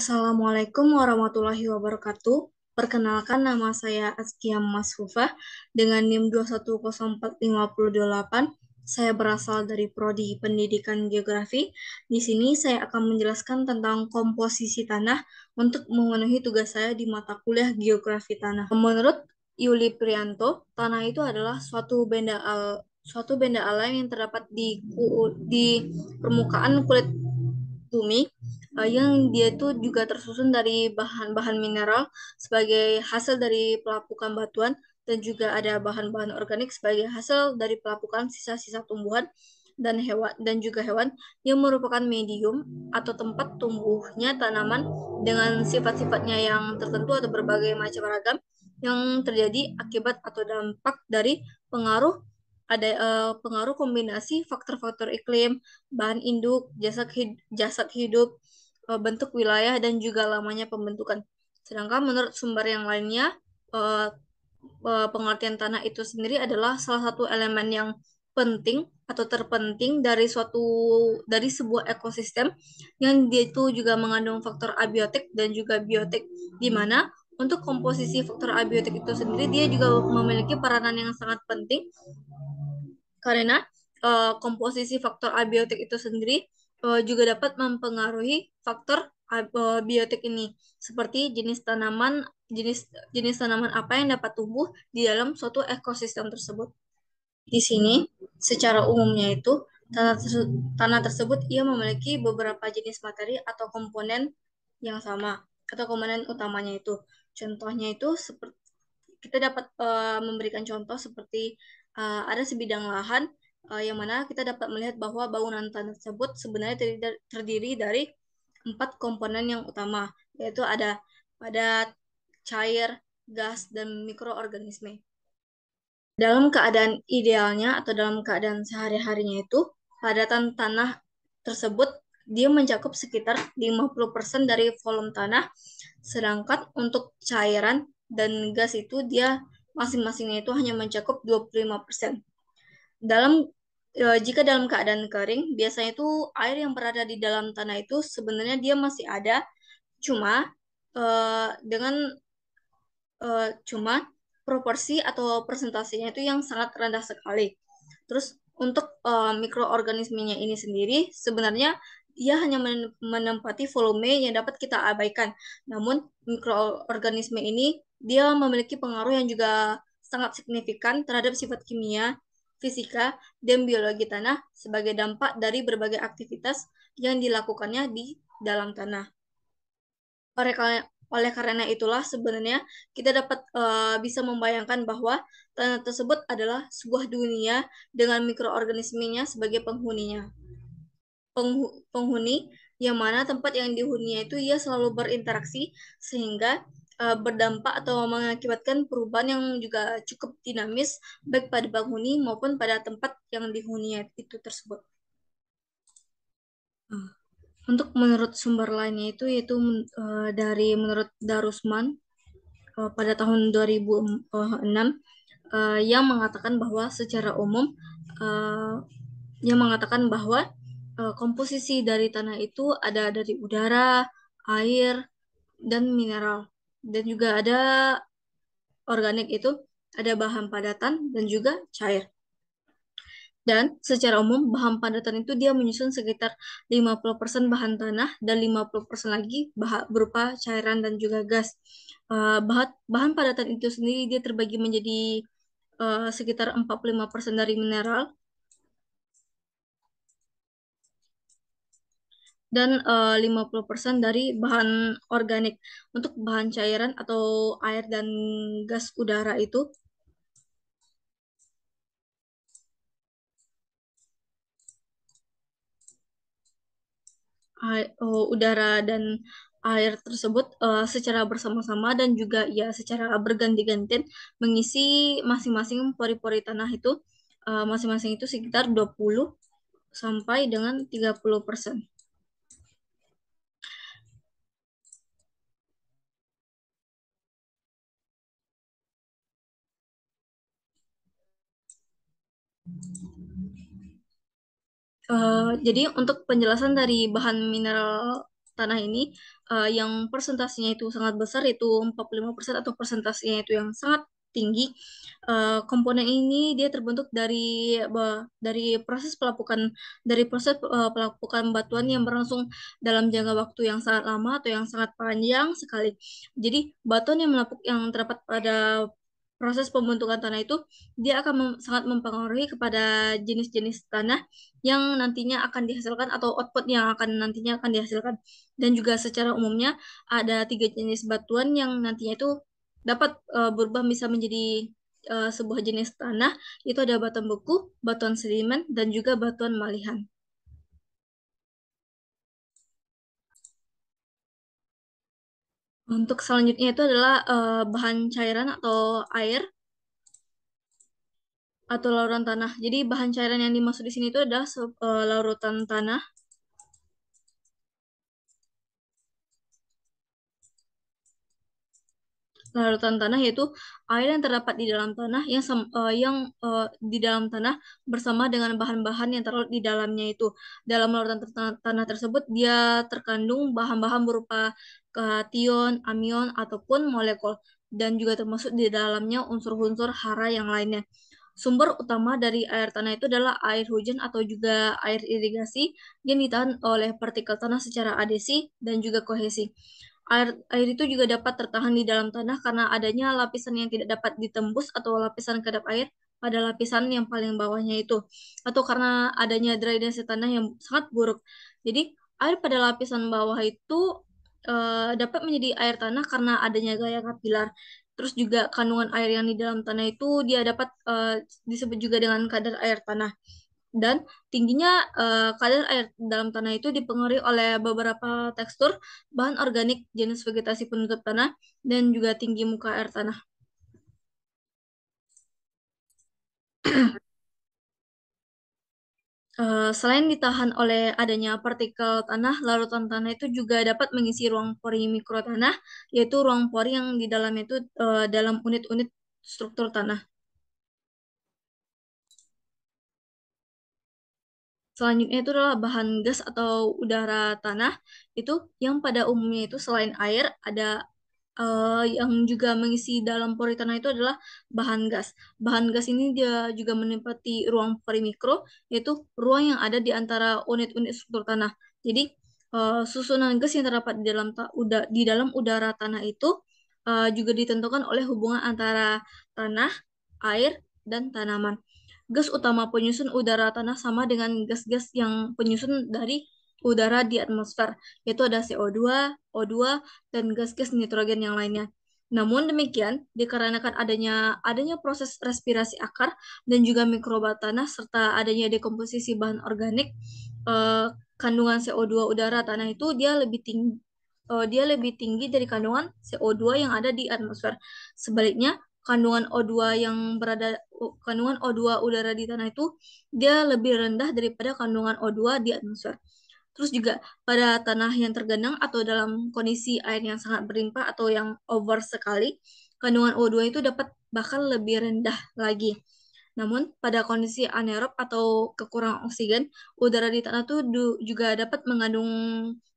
Assalamualaikum warahmatullahi wabarakatuh. Perkenalkan, nama saya Askia Masfufah dengan NIM 2104528. Saya berasal dari Prodi Pendidikan Geografi. Di sini saya akan menjelaskan tentang komposisi tanah untuk memenuhi tugas saya di mata kuliah Geografi Tanah. Menurut Yuli Prianto, tanah itu adalah suatu benda alam yang terdapat di permukaan kulit bumi, yang dia itu juga tersusun dari bahan-bahan mineral sebagai hasil dari pelapukan batuan, dan juga ada bahan-bahan organik sebagai hasil dari pelapukan sisa-sisa tumbuhan dan juga hewan, yang merupakan medium atau tempat tumbuhnya tanaman dengan sifat-sifatnya yang tertentu atau berbagai macam ragam yang terjadi akibat atau dampak dari pengaruh pengaruh kombinasi faktor-faktor iklim, bahan induk, jasad hidup, bentuk wilayah, dan juga lamanya pembentukan. Sedangkan menurut sumber yang lainnya, eh, pengertian tanah itu sendiri adalah salah satu elemen yang penting atau terpenting dari sebuah ekosistem, yang dia itu juga mengandung faktor abiotik dan juga biotik, di mana untuk komposisi faktor abiotik itu sendiri dia juga memiliki peranan yang sangat penting, karena komposisi faktor abiotik itu sendiri juga dapat mempengaruhi faktor biotik ini, seperti jenis jenis tanaman apa yang dapat tumbuh di dalam suatu ekosistem tersebut. Di sini, secara umumnya itu tanah tersebut ia memiliki beberapa jenis materi atau komponen yang sama, atau komponen utamanya itu. Contohnya itu seperti kita dapat memberikan contoh seperti ada sebidang lahan yang mana kita dapat melihat bahwa bangunan tanah tersebut sebenarnya terdiri dari 4 komponen yang utama, yaitu ada padat, cair, gas, dan mikroorganisme. Dalam keadaan idealnya atau dalam keadaan sehari-harinya itu, padatan tanah tersebut dia mencakup sekitar 50% dari volume tanah, sedangkan untuk cairan dan gas itu dia masing-masingnya itu hanya mencakup 25%. Dalam Jika dalam keadaan kering, biasanya itu air yang berada di dalam tanah itu sebenarnya dia masih ada, cuma eh, dengan cuma proporsi atau persentasenya itu yang sangat rendah sekali. Terus untuk mikroorganismenya ini sendiri sebenarnya dia hanya menempati volume yang dapat kita abaikan. Namun mikroorganisme ini dia memiliki pengaruh yang juga sangat signifikan terhadap sifat kimia, fisika, dan biologi tanah sebagai dampak dari berbagai aktivitas yang dilakukannya di dalam tanah. Oleh karena itulah sebenarnya kita dapat bisa membayangkan bahwa tanah tersebut adalah sebuah dunia dengan mikroorganismenya sebagai penghuninya. Penghuni yang mana tempat yang dihuninya itu ia selalu berinteraksi, sehingga berdampak atau mengakibatkan perubahan yang juga cukup dinamis baik pada penghuni maupun pada tempat yang dihuninya itu tersebut. Untuk menurut sumber lainnya itu yaitu dari menurut Darusman pada tahun 2006, yang mengatakan bahwa secara umum uh, yang mengatakan bahwa komposisi dari tanah itu ada dari udara, air, dan mineral, dan juga ada organik, itu ada bahan padatan dan juga cair. Dan secara umum bahan padatan itu dia menyusun sekitar 50% bahan tanah dan 50% lagi berupa cairan dan juga gas. Bahan padatan itu sendiri dia terbagi menjadi sekitar 45% dari mineral dan 50% dari bahan organik. Untuk bahan cairan atau air dan gas udara itu, udara dan air tersebut secara bersama-sama dan juga ya secara berganti-ganti mengisi masing-masing pori-pori tanah itu, masing-masing itu sekitar 20 sampai dengan 30%. Jadi untuk penjelasan dari bahan mineral tanah ini, yang persentasenya itu sangat besar, yaitu 45% atau persentasenya itu yang sangat tinggi. Komponen ini dia terbentuk dari proses pelapukan batuan yang berlangsung dalam jangka waktu yang sangat lama atau yang sangat panjang sekali. Jadi batuan yang terdapat pada proses pembentukan tanah itu dia akan sangat mempengaruhi kepada jenis-jenis tanah yang nantinya akan dihasilkan atau output yang nantinya akan dihasilkan. Dan juga secara umumnya ada tiga jenis batuan yang nantinya itu dapat berubah bisa menjadi sebuah jenis tanah. Itu ada batuan beku, batuan sedimen, dan juga batuan malihan. Untuk selanjutnya itu adalah bahan cairan atau air atau larutan tanah. Jadi bahan cairan yang dimaksud di sini itu adalah larutan tanah. Larutan tanah yaitu air yang terdapat di dalam tanah di dalam tanah bersama dengan bahan-bahan yang terlarut di dalamnya itu. Dalam larutan tanah tersebut dia terkandung bahan-bahan berupa kation, anion ataupun molekul dan juga termasuk di dalamnya unsur-unsur hara yang lainnya. Sumber utama dari air tanah itu adalah air hujan atau juga air irigasi yang ditahan oleh partikel tanah secara adhesi dan juga kohesi. Air itu juga dapat tertahan di dalam tanah karena adanya lapisan yang tidak dapat ditembus atau lapisan kedap air pada lapisan yang paling bawahnya itu. Atau karena adanya drainase tanah yang sangat buruk. Jadi air pada lapisan bawah itu dapat menjadi air tanah karena adanya gaya kapilar. Terus juga kandungan air yang di dalam tanah itu dia dapat disebut juga dengan kadar air tanah. Dan tingginya kadar air dalam tanah itu dipengaruhi oleh beberapa tekstur bahan organik, jenis vegetasi penutup tanah, dan juga tinggi muka air tanah. Selain ditahan oleh adanya partikel tanah, larutan tanah itu juga dapat mengisi ruang pori mikrotanah, yaitu ruang pori yang di dalamnya itu dalam unit-unit struktur tanah. Selanjutnya itu adalah bahan gas atau udara tanah, itu yang pada umumnya itu selain air, ada yang juga mengisi dalam pori tanah itu adalah bahan gas. Bahan gas ini dia juga menempati ruang pori mikro, yaitu ruang yang ada di antara unit-unit struktur tanah. Jadi susunan gas yang terdapat di dalam udara tanah itu juga ditentukan oleh hubungan antara tanah, air, dan tanaman. Gas utama penyusun udara tanah sama dengan gas-gas yang penyusun dari udara di atmosfer, yaitu ada CO2, O2, dan gas-gas nitrogen yang lainnya. Namun demikian, dikarenakan adanya proses respirasi akar dan juga mikroba tanah serta adanya dekomposisi bahan organik, kandungan CO2 udara tanah itu dia lebih tinggi dari kandungan CO2 yang ada di atmosfer. Sebaliknya, kandungan O2 udara di tanah itu dia lebih rendah daripada kandungan O2 di atmosfer. Terus juga pada tanah yang tergenang atau dalam kondisi air yang sangat berlimpah atau yang over sekali, kandungan O2 itu dapat bahkan lebih rendah lagi. Namun, pada kondisi anaerob atau kekurangan oksigen, udara di tanah itu juga dapat mengandung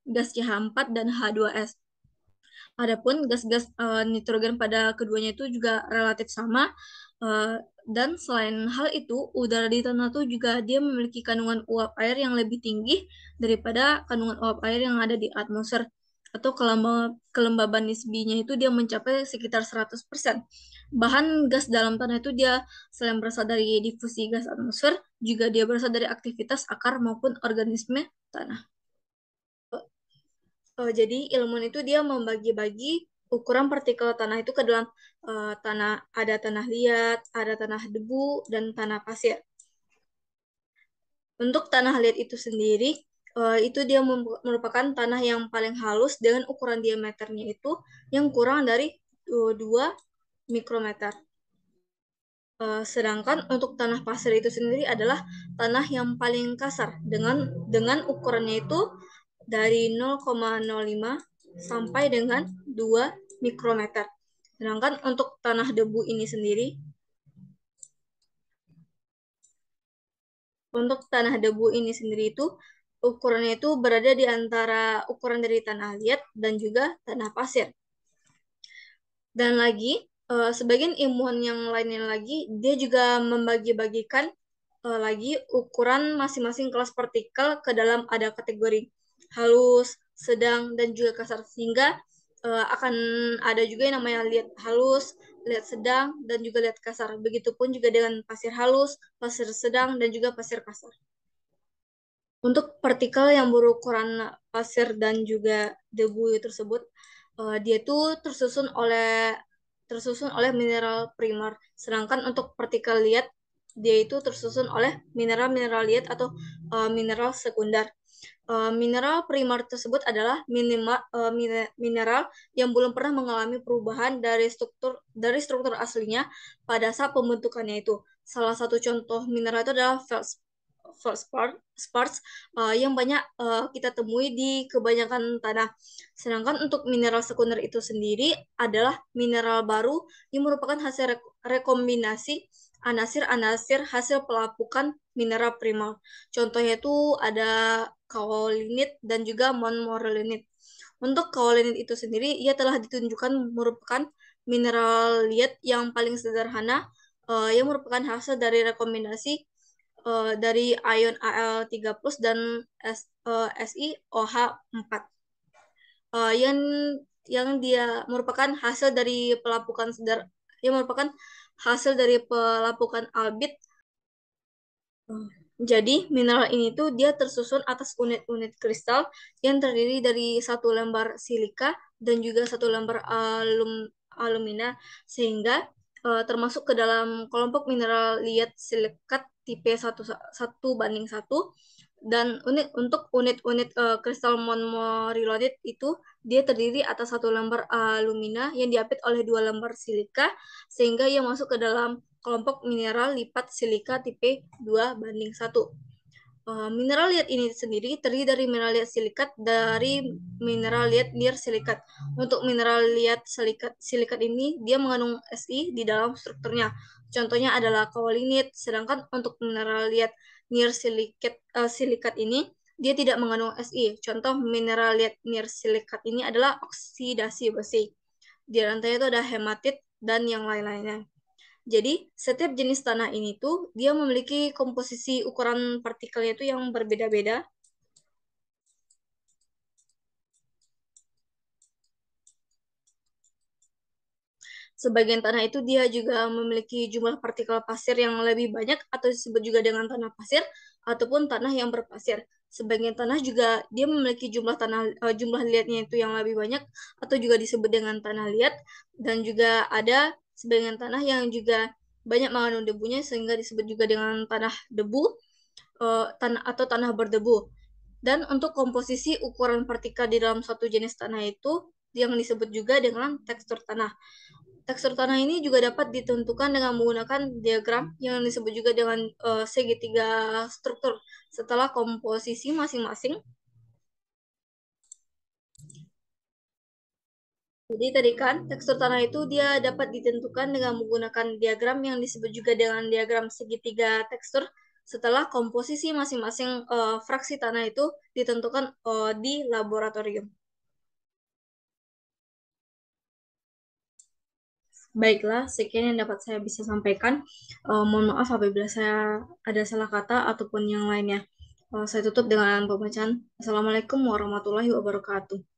gas CH4 dan H2S. Adapun gas-gas nitrogen pada keduanya itu juga relatif sama. eh, dan selain hal itu, udara di tanah itu juga dia memiliki kandungan uap air yang lebih tinggi daripada kandungan uap air yang ada di atmosfer. Atau kelembaban nisbinya itu dia mencapai sekitar 100%. Bahan gas dalam tanah itu dia selain berasal dari difusi gas atmosfer, juga dia berasal dari aktivitas akar maupun organisme tanah. Jadi ilmuwan itu dia membagi-bagi ukuran partikel tanah itu ke dalam ada tanah liat, ada tanah debu, dan tanah pasir. Untuk tanah liat itu sendiri, itu dia merupakan tanah yang paling halus dengan ukuran diameternya itu yang kurang dari 2 mikrometer. Sedangkan untuk tanah pasir itu sendiri adalah tanah yang paling kasar dengan ukurannya itu dari 0,05 sampai dengan 2 mikrometer. Sedangkan untuk tanah debu ini sendiri, itu ukurannya itu berada di antara ukuran dari tanah liat dan juga tanah pasir. Dan lagi, sebagian ilmuwan yang lainnya lagi, dia juga membagi-bagikan lagi ukuran masing-masing kelas partikel ke dalam ada kategori halus, sedang, dan juga kasar. Sehingga akan ada juga yang namanya liat halus, liat sedang, dan juga liat kasar. Begitupun juga dengan pasir halus, pasir sedang, dan juga pasir kasar. Untuk partikel yang berukuran pasir dan juga debu tersebut, dia itu tersusun oleh mineral primer. Sedangkan untuk partikel liat, dia itu tersusun oleh mineral-mineral liat atau mineral sekunder. Mineral primer tersebut adalah mineral yang belum pernah mengalami perubahan dari struktur aslinya pada saat pembentukannya itu. Salah satu contoh mineral itu adalah feldspar yang banyak kita temui di kebanyakan tanah. Sedangkan untuk mineral sekunder itu sendiri adalah mineral baru yang merupakan hasil rekombinasi anasir-anasir hasil pelapukan mineral primer. Contohnya itu ada kaolinit dan juga montmorillonit. Untuk kaolinit itu sendiri, ia telah ditunjukkan merupakan mineral liat yang paling sederhana, yang merupakan hasil dari rekombinasi dari ion Al3+ dan SiOH4, yang dia merupakan hasil dari pelapukan yang merupakan hasil dari pelapukan albit. Jadi, mineral ini tuh dia tersusun atas unit-unit kristal yang terdiri dari satu lembar silika dan juga satu lembar alumina, sehingga termasuk ke dalam kelompok mineral liat silikat tipe 1:1. Dan untuk unit-unit kristal montmorillonit itu dia terdiri atas satu lembar alumina yang diapit oleh dua lembar silika, sehingga ia masuk ke dalam kelompok mineral lipat silika tipe 2:1. Mineral liat ini sendiri terdiri dari mineral liat silikat dari mineral liat nir-silikat. Untuk mineral liat silikat ini dia mengandung Si di dalam strukturnya. Contohnya adalah kaolinit. Sedangkan untuk mineral liat nir-silikat ini dia tidak mengandung Si. Contoh mineral liat nir-silikat ini adalah oksidasi besi. Di rantainya itu ada hematit dan yang lain-lainnya. Jadi, setiap jenis tanah ini tuh dia memiliki komposisi ukuran partikelnya itu yang berbeda-beda. Sebagian tanah itu dia juga memiliki jumlah partikel pasir yang lebih banyak atau disebut juga dengan tanah pasir ataupun tanah yang berpasir. Sebagian tanah juga dia memiliki jumlah liatnya itu yang lebih banyak atau juga disebut dengan tanah liat, dan juga ada sebagian tanah yang juga banyak mengandung debunya sehingga disebut juga dengan tanah debu, tanah berdebu. Dan untuk komposisi ukuran partikel di dalam suatu jenis tanah itu yang disebut juga dengan tekstur tanah. Tekstur tanah ini juga dapat ditentukan dengan menggunakan diagram yang disebut juga dengan segitiga struktur. Setelah komposisi masing-masing, jadi tadi kan tekstur tanah itu dia dapat ditentukan dengan menggunakan diagram yang disebut juga dengan diagram segitiga tekstur. Setelah komposisi masing-masing fraksi tanah itu ditentukan di laboratorium. Baiklah, sekian yang dapat saya bisa sampaikan. Mohon maaf apabila saya ada salah kata ataupun yang lainnya. Saya tutup dengan pembacaan. Assalamualaikum warahmatullahi wabarakatuh.